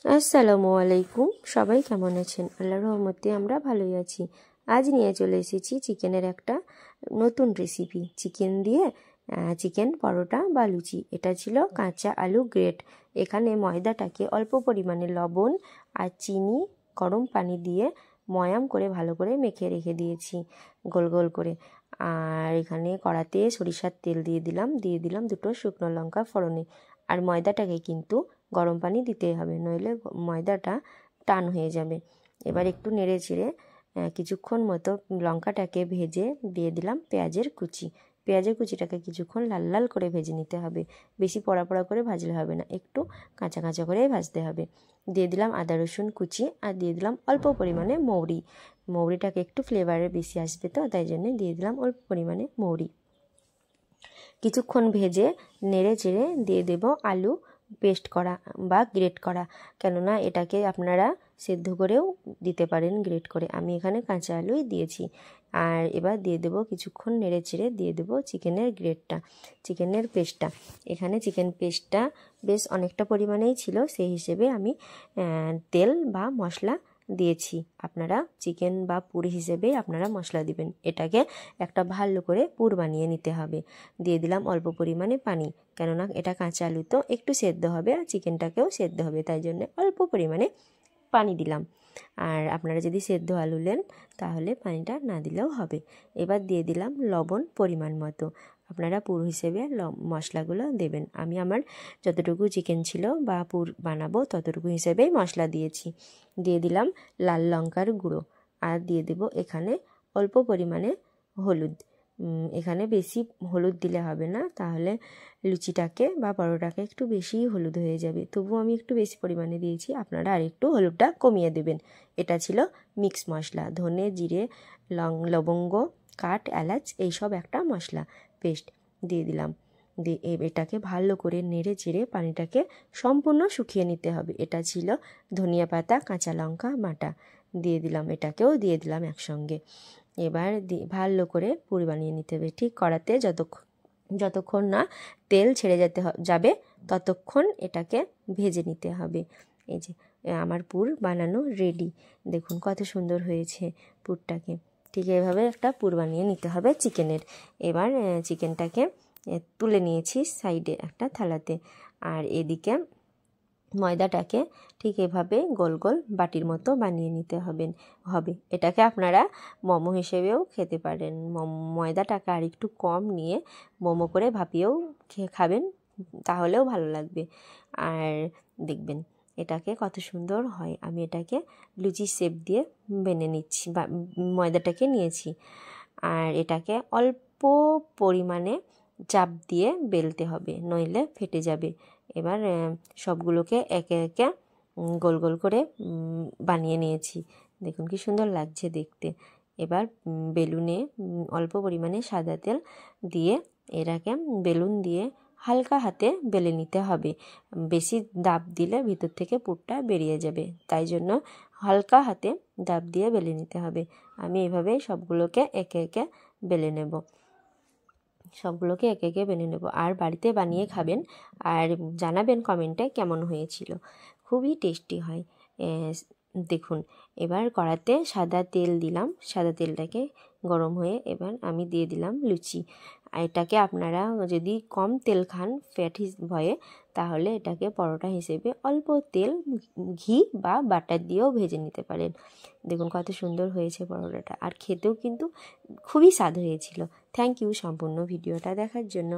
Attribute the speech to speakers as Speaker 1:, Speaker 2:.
Speaker 1: আসসালামু আলাইকুম। সবাই কেমন আছেন? আল্লাহর রহমতে আমরা ভালোই আছি। আজ নিয়ে চলে এসেছি চিকেনের একটা নতুন রেসিপি, চিকেন দিয়ে চিকেন পরোটা বা লুচি। এটা ছিল কাঁচা আলু গ্রেট। এখানে ময়দাটাকে অল্প পরিমাণে লবণ আর চিনি গরম পানি দিয়ে ময়াম করে ভালো করে মেখে রেখে দিয়েছি গোল গোল করে। আর এখানে কড়াতে সরিষার তেল দিয়ে দিলাম দুটো শুকনো লঙ্কা ফোড়নে। আর ময়দাটাকে কিন্তু গরম পানি দিতেই হবে, নইলে ময়দাটা টান হয়ে যাবে। এবার একটু নেড়ে চেড়ে কিছুক্ষণ মতো লঙ্কাটাকে ভেজে দিয়ে দিলাম পেঁয়াজের কুচিটাকে কিছুক্ষণ লাল লাল করে ভেজে নিতে হবে। বেশি পোড়া পোড়া করে ভাজলে হবে না, একটু কাঁচা কাঁচা করেই ভাজতে হবে। দিয়ে দিলাম আদা রসুন কুচি আর দিয়ে দিলাম অল্প পরিমাণে মৌরিটাকে একটু ফ্লেভারে বেশি আসবে, তো তাই জন্য দিয়ে দিলাম অল্প পরিমাণে মৌরি। কিছুক্ষণ ভেজে নেড়ে চেড়ে দিয়ে দেব আলু পেস্ট করা বা গ্রেট করা, কেননা এটাকে আপনারা সেদ্ধ করেও দিতে পারেন গ্রেট করে। আমি এখানে কাঁচা আলুই দিয়েছি। আর এবার দিয়ে দেবো কিছুক্ষণ নেড়ে চেড়ে দিয়ে দেবো চিকেনের পেস্টটা। এখানে চিকেন পেস্টটা বেশ অনেকটা পরিমাণেই ছিল, সেই হিসেবে আমি তেল বা মশলা দিয়েছি। আপনারা চিকেন বা পুর হিসেবে আপনারা মশলা দিবেন। এটাকে একটা ভালো করে পুর বানিয়ে নিতে হবে। দিয়ে দিলাম অল্প পরিমাণে পানি, কেননা এটা কাঁচা আলু তো একটু সেদ্ধ হবে আর চিকেনটাকেও সেদ্ধ হবে, তাই জন্য অল্প পরিমাণে পানি দিলাম। আর আপনারা যদি সেদ্ধ আলু নেন তাহলে পানিটা না দিলেও হবে। এবার দিয়ে দিলাম লবণ পরিমাণ মতো। আপনারা পুর হিসেবে মশলাগুলো দেবেন। আমি আমার যতটুকু চিকেন ছিল বা পুর বানাবো ততটুকু হিসেবেই মশলা দিয়েছি। দিয়ে দিলাম লাল লঙ্কার গুঁড়ো আর দিয়ে দেব এখানে অল্প পরিমাণে হলুদ। এখানে বেশি হলুদ দিলে হবে না, তাহলে লুচিটাকে বা পরোটাকে একটু বেশিই হলুদ হয়ে যাবে। তবুও আমি একটু বেশি পরিমাণে দিয়েছি, আপনারা আর একটু হলুদটা কমিয়ে দেবেন। এটা ছিল মিক্স মশলা, ধনে জিরে লবঙ্গ কাঠ এলাচ এইসব একটা মশলা পেস্ট দিয়ে দিলাম। দিয়ে এটাকে ভালো করে নেড়ে চেড়ে পানিটাকে সম্পূর্ণ শুকিয়ে নিতে হবে। এটা ছিল ধনিয়া পাতা কাঁচা লঙ্কা বাটা দিয়ে দিলাম, এটাকেও দিয়ে দিলাম একসঙ্গে। এবার ভালো করে পুর বানিয়ে নিতে হবে। ঠিক কড়াতে যতক্ষণ না তেল ছেড়ে যাবে ততক্ষণ এটাকে ভেজে নিতে হবে। এই যে আমার পুর বানানো রেডি, দেখুন কত সুন্দর হয়েছে পুরটাকে। ঠিক এভাবে একটা পুর বানিয়ে নিতে হবে চিকেনের। এবার চিকেনটাকে তুলে নিয়েছি সাইডে একটা থালাতে, আর এদিকে ময়দাটাকে ঠিক এভাবে গোল গোল বাটির মতো বানিয়ে নিতে হবে। এটাকে আপনারা মোমো হিসেবেও খেতে পারেন। ময়দাটাকে আর একটু কম নিয়ে মোমো করে ভাপিয়েও খাবেন, তাহলেও ভালো লাগবে। আর দেখবেন এটাকে কত সুন্দর হয়। আমি এটাকে লুচি শেপ দিয়ে বেনে নিচ্ছি বা ময়দাটাকে নিয়েছি, আর এটাকে অল্প পরিমাণে চাপ দিয়ে বেলতে হবে, নইলে ফেটে যাবে। এবার সবগুলোকে একে একে গোল গোল করে বানিয়ে নিয়েছি, দেখুন কি সুন্দর লাগছে দেখতে। এবার বেলুনে অল্প পরিমাণে সাদা তেল দিয়ে এটাকে বেলুন দিয়ে হালকা হাতে বেলে নিতে হবে। বেশি দাব দিলে ভিতর থেকে পুরটা বেরিয়ে যাবে, তাই জন্য হালকা হাতে দাব দিয়ে বেলে নিতে হবে। আমি এভাবেই সবগুলোকে একে একে বেলে নেব আর বাড়িতে বানিয়ে খাবেন আর জানাবেন কমেন্টে কেমন হয়েছিল। খুবই টেস্টি হয়। দেখুন এবার কড়াতে সাদা তেল দিলাম, সাদা তেলটাকে গরম হয়ে এবার আমি দিয়ে দিলাম লুচি। এটাকে আপনারা যদি কম তেল খান ফ্যাট ভয়ে, তাহলে এটাকে পরোটা হিসেবে অল্প তেল ঘি বা বাটার দিয়েও ভেজে নিতে পারেন। দেখুন কত সুন্দর হয়েছে পরোটাটা, আর খেতেও কিন্তু খুবই স্বাদ হয়েছিল। থ্যাংক ইউ সম্পূর্ণ ভিডিওটা দেখার জন্য।